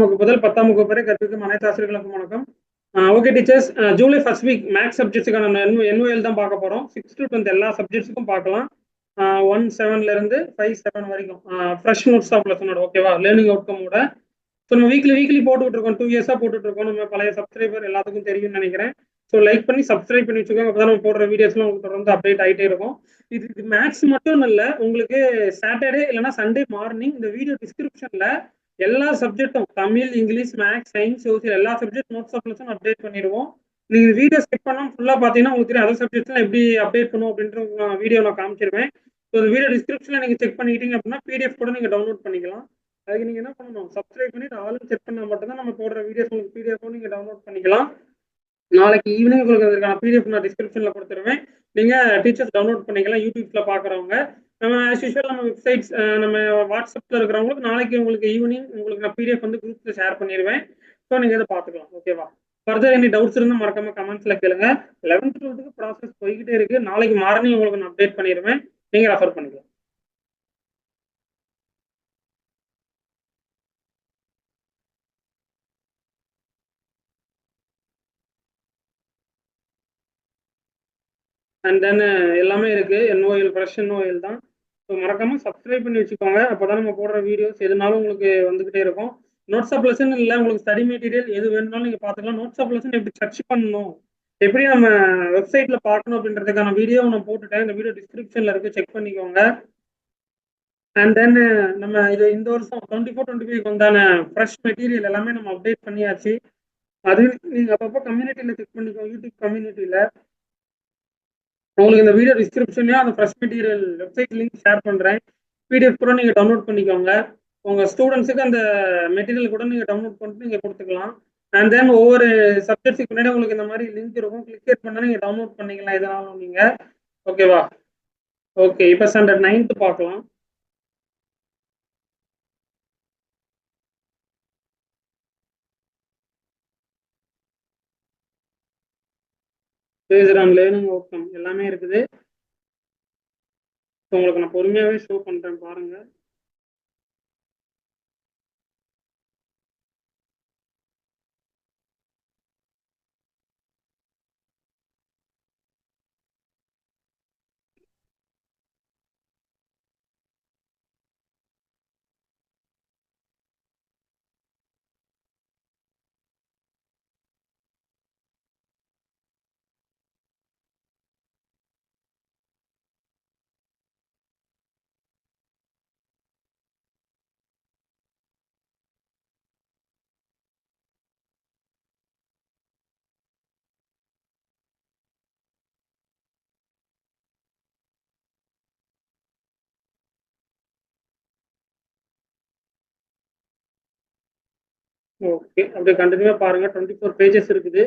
வகுப்பு முதல் 10ஆம் வகுப்பு வரை கற்பிக்கும் அனைத்து ஆசிரியர்களுக்கும் வணக்கம். Okay teachers, July first week maths சப்ஜெக்ட்ஸுக்கான என்ஓஎல் தான் பார்க்க போகிறோம். 6 to 10 எல்லா சப்ஜெக்ட்ஸுக்கும் பார்க்கலாம். 1-7 5-7 வரைக்கும் ஃப்ரெஷ் நோட்ஸ் ஆஃப் லெசனோட ஓகேவா, லேர்னிங் அவுட்கமோட. ஸோ நம்ம வீக்லி போட்டுக்கிட்டு இருக்கோம், 2 இயர்ஸாக போட்டுட்டு இருக்கோம். நம்ம பழைய சப்ஸ்கிரைபர் எல்லாத்துக்கும் தெரியும்னு நினைக்கிறேன். ஸோ லைக் பண்ணி சப்ஸ்கிரைப் பண்ணி வச்சுக்கோங்க, அப்போ தான் நம்ம போடுற வீடியோஸ்லாம் உங்களுக்கு தொடர்ந்து அப்டேட் ஆகிட்டே இருக்கும். இது மேக்ஸ் மட்டும் இல்லை, உங்களுக்கு சாட்டர்டே இல்லைனா சண்டே மார்னிங் இந்த வீடியோ டிஸ்கிரிப்ஷனில் எல்லா சப்ஜெக்டும் Tamil, English, maths, science, social எல்லா subject notes of lesson update பண்ணிடுவோம். நீங்க வீடியோ ஸ்கிப் பண்ணாம ஃபுல்லா பாத்தீங்கன்னா உங்களுக்கு தெரியும் அதர் சப்ஜெக்ட்ஸ்லாம் எப்படி அப்டேட் பண்ணும் அப்படின்ற வீடியோ நான் காமிச்சிருவேன். ஸோ இந்த வீடியோ டிஸ்கிரிப்ஷன்ல நீங்க செக் பண்ணிக்கிட்டீங்க அப்படின்னா பிடிஎஃப் கூட நீங்க டவுன்லோட் பண்ணிக்கலாம். அதுக்கு நீங்க என்ன பண்ணணும், சப்ஸ்கிரைப் பண்ணிட்டு ஆளும் செக் பண்ணா மட்டும் தான் நம்ம போடுற வீடியோஸ் உங்களுக்கு பிடிஎஃப் நீங்க டவுன்லோட் பண்ணிக்கலாம். நாளைக்கு ஈவினிங் உங்களுக்கு அதுக்கான பிடிஎஃப் நான் டிஸ்கிரிப்ஷன்ல கொடுத்துருவேன். நீங்க டீச்சர்ஸ் டவுன்லோட் பண்ணிக்கலாம். யூடியூப்ல பாக்குறவங்க நம்ம ஆஸ் யூஷுவல் நம்ம வெப்சைட்ஸ் நம்ம வாட்ஸ்அப்ல இருக்கிறவங்களுக்கு நாளைக்கு உங்களுக்கு ஈவினிங் உங்களுக்கு நான் பிடிஎஃப் வந்து குரூப்ல ஷேர் பண்ணிடுவேன். ஸோ நீங்க இதை பார்த்துக்கலாம். ஓகேவா? ஃபர்தர் எனி டவுட்ஸ் இருந்தால் மறக்காம கமெண்ட்ஸ்ல கேளுங்க. 11th 12th ப்ராசஸ் போய்கிட்டே இருக்கு. நாளைக்கு மார்னிங் உங்களுக்கு நான் அப்டேட் பண்ணிடுவேன், நீங்க ரெஃபர் பண்ணிக்கலாம். அண்ட் தென் எல்லாமே இருக்கு, என்ஓஎல் ஃப்ரெஷ் என்ஓஎல் தான். ஸோ மறக்காம சப்ஸ்கிரைப் பண்ணி வச்சுக்கோங்க, அப்போதான் நம்ம போடுற வீடியோஸ் எதுனாலும் உங்களுக்கு வந்துகிட்டே இருக்கும். நோட்ஸ் ஆஃப் லெசன் இல்லை, உங்களுக்கு ஸ்டடி மெட்டீரியல் எது வேணும்னாலும் நீங்க பார்த்துக்கலாம். நோட்ஸ் ஆஃப் லெசன் எப்படி சர்ச் பண்ணணும், எப்படி நம்ம வெப்சைட்ல பார்க்கணும் அப்படின்றதுக்கான வீடியோ நான் போட்டுட்டேன். இந்த வீடியோ டிஸ்கிரிப்ஷன்ல இருக்கு, செக் பண்ணிக்கோங்க. அண்ட் தென் நம்ம இது இந்த வருஷம் 24-25 வந்தான ஃப்ரெஷ் மெட்டீரியல் எல்லாமே நம்ம அப்டேட் பண்ணியாச்சு. அது நீங்க அப்பப்போ கம்யூனிட்டியில செக் பண்ணிக்கோங்க. யூடியூப் கம்யூனிட்டியில உங்களுக்கு இந்த வீடியோ டிஸ்கிரிப்ஷன்லயும் அந்த fresh material website link share பண்றேன். பிடிஎஃப் கூட நீங்க டவுன்லோட் பண்ணிக்கோங்க. உங்க ஸ்டூடெண்ட்ஸுக்கு அந்த மெட்டீரியல் கூட நீங்க டவுன்லோட் பண்ணிட்டு நீங்க கொடுத்துக்கலாம். அண்ட் தென் ஒவ்வொரு சப்ஜெக்ட்ஸுக்கு முன்னாடி உங்களுக்கு இந்த மாதிரி லிங்க் இருக்கும், கிளிக் பண்ணா நீங்க டவுன்லோட் பண்ணிக்கலாம் எதனாலும் நீங்க. ஓகேவா? ஓகே, இப்போ ஸ்டாண்டர்ட் 9th பார்க்கலாம். பேஸ்ட் ஆன் லேர்னிங் அவுட்கம் எல்லாமே இருக்குது. உங்களுக்கு நான் பொறுமையாவே ஷோ பண்றேன், பாருங்க. ஓகே, அப்படியே கண்டினியூவா பாருங்க. 24 பேஜஸ் இருக்குது.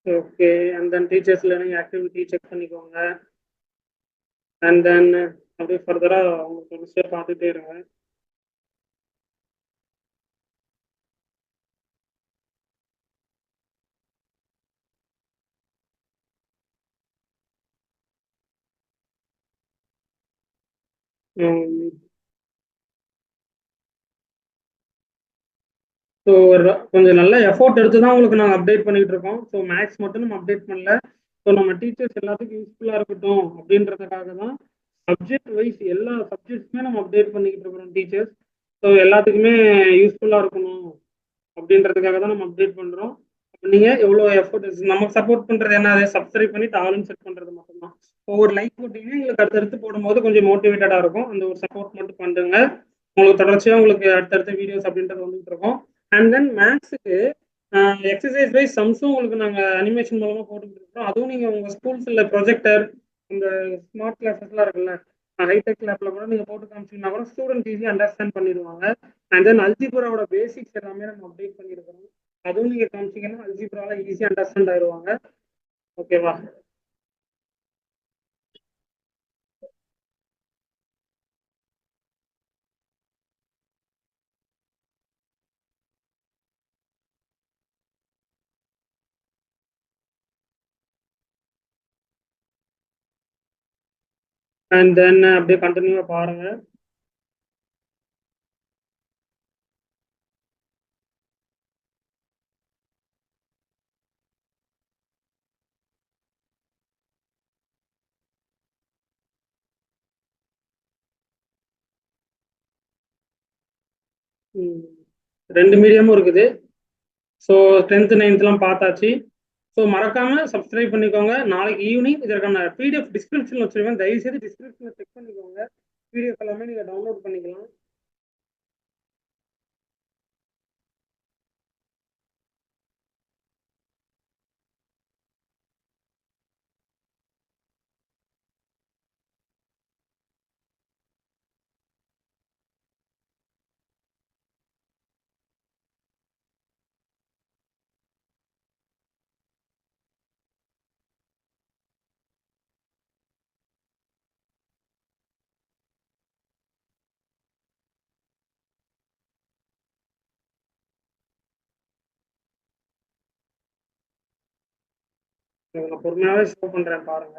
Okay, and then teachers learning activity check பண்ணிக்கோங்க. அண்ட் தென் அப்படியே ஃபர்தரா உங்களுக்கு ஒரு விஷயம் பார்த்துட்டே இருங்க. ஸோ கொஞ்சம் நல்ல எஃபோர்ட் எடுத்து தான் உங்களுக்கு நாங்கள் அப்டேட் பண்ணிட்டு இருக்கோம். ஸோ மேக்ஸ் மட்டும் நம்ம அப்டேட் பண்ணல. ஸோ நம்ம டீச்சர்ஸ் எல்லாத்துக்கும் யூஸ்ஃபுல்லாக இருக்கட்டும் அப்படின்றதுக்காக தான் சப்ஜெக்ட் வைஸ் எல்லா சப்ஜெக்ட்ஸுமே நம்ம அப்டேட் பண்ணிக்கிட்டு இருக்கிறோம் டீச்சர்ஸ். ஸோ எல்லாத்துக்குமே யூஸ்ஃபுல்லாக இருக்கணும் அப்படின்றதுக்காக தான் நம்ம அப்டேட் பண்ணுறோம். நீங்கள் எவ்வளோ எஃபோர்ட் நமக்கு சப்போர்ட் பண்ணுறது என்ன, அதை சப்ஸ்கிரைப் பண்ணிட்டு ஆளும் செட் பண்ணுறது மட்டும்தான். ஒவ்வொரு லைக் போட்டிங்கன்னா எங்களுக்கு அடுத்தடுத்து போடும்போது கொஞ்சம் மோட்டிவேட்டடாக இருக்கும். அந்த ஒரு சப்போர்ட் மட்டும் பண்ணுங்க. உங்களுக்கு தொடர்ச்சியாக உங்களுக்கு அடுத்தடுத்த வீடியோஸ் அப்படின்றது வந்துட்டு இருக்கோம். அண்ட் தென் மேக்ஸுக்கு எக்ஸசைஸ் வைஸ் சம்ஸும் உங்களுக்கு நாங்கள் அனிமேஷன் மூலமாக போட்டுக்கிட்டு இருக்கோம். அதுவும் நீங்கள் உங்கள் ஸ்கூல்ஸில் ப்ரொஜெக்டர் இந்த ஸ்மார்ட் கிளாஸஸ்லாம் இருக்குல்ல, ஹைடெக் லேப்ல கூட நீங்கள் போட்டு காமிச்சிங்கன்னா கூட ஸ்டூடெண்ட் ஈஸியாக அண்டர்ஸ்டாண்ட் பண்ணிடுவாங்க. அண்ட் தென் அல்ஜிப்ராவோட பேசிக்ஸ் எல்லாமே நம்ம அப்டேட் பண்ணியிருக்கிறோம். அதுவும் நீங்கள் காமிச்சிங்கன்னா அல்ஜிப்ரால ஈஸியாக அண்டர்ஸ்டாண்ட் ஆயிடுவாங்க. ஓகேவா? அண்ட் தென் அப்படியே கண்டினியூவா பாருங்க. ம். ரெண்டு மீடியமும் இருக்குது. ஸோ 10th 9th பார்த்தாச்சு. ஸோ மறக்காம சப்ஸ்கிரைப் பண்ணிக்கோங்க. நாளைக்கு ஈவினிங் இதற்கான பிடிஎஃப் டிஸ்கிரிப்ஷன் வச்சிருக்கேன். தயவுசெய்து டிஸ்கிரிப்ஷனை செக் பண்ணிக்கோங்க. பிடிஎஃப் எல்லாமே நீங்க டவுன்லோட் பண்ணிக்கலாம். நான் பொறுமையாவே ஷோ பண்றேன் பாருங்க.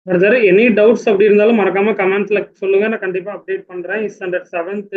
ஃபர்தர் எனி டவுட்ஸ் அப்படி இருந்தாலும் மறக்காம கமெண்ட்ஸ்ல சொல்லுங்க. நான் கண்டிப்பா அப்டேட் பண்றேன். Is under 7th.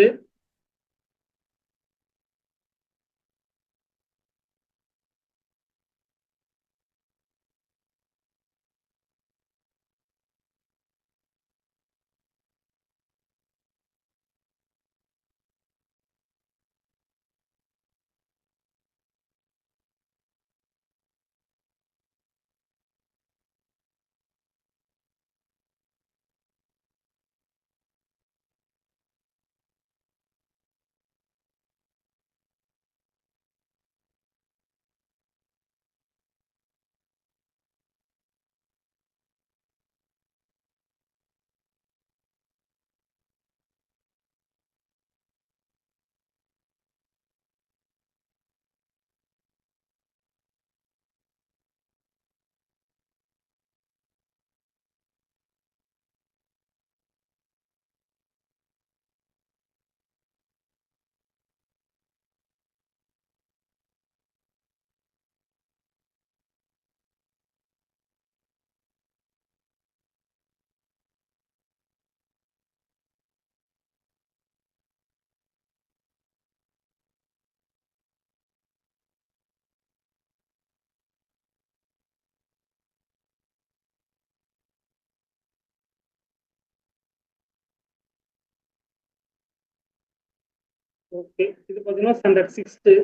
ஓகே, இது பார்த்தீங்கன்னா ஸ்டாண்டர்ட் சிக்ஸ்த்து.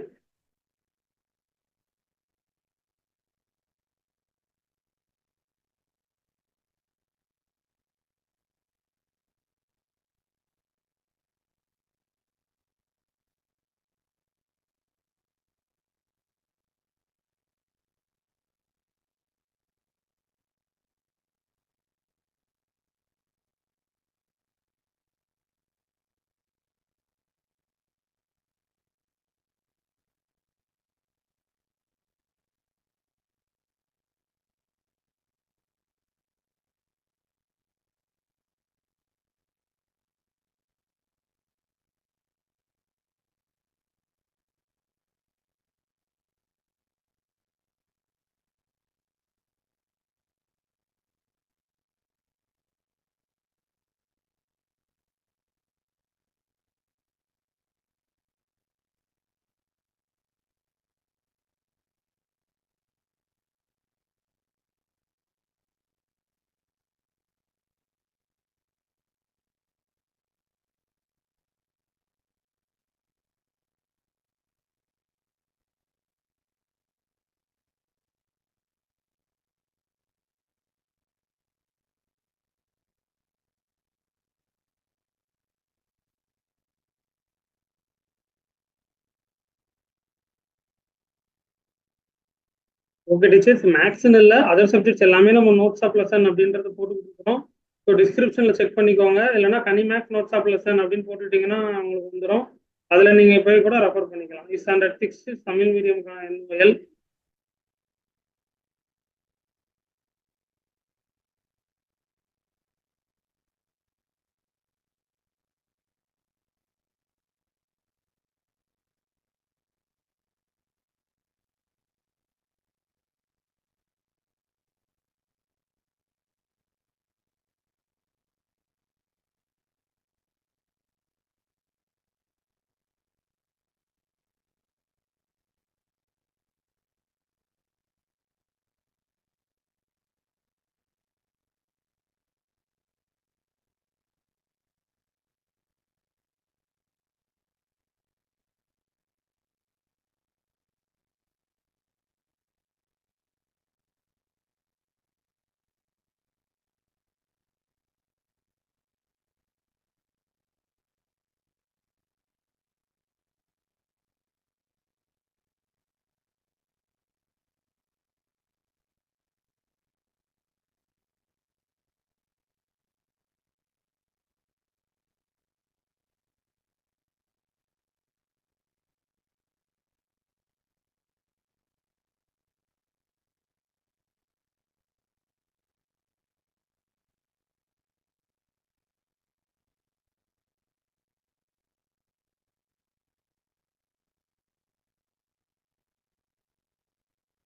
ஓகே டீச்சர்ஸ், மேக்ஸ்னு இல்லை, அதர் சப்ஜெக்ட்ஸ் எல்லாமே நம்ம நோட்ஸ் ஆஃப் லெசன் அப்படின்றத போட்டு கொடுக்குறோம். ஸோ டிஸ்கிரிப்ஷனில் செக் பண்ணிக்கோங்க, இல்லைன்னா கனி மேக்ஸ் நோட்ஸ் ஆஃப் லெசன் அப்படின்னு போட்டுட்டீங்கன்னா உங்களுக்கு வந்துடும். அதில் நீங்கள் போய் கூட ரெஃபர் பண்ணிக்கலாம். Standard six Tamil medium L.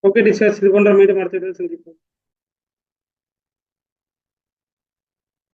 Okay teachers, இது போன்ற மீண்டும் அடுத்த இதில் சந்திப்போம்.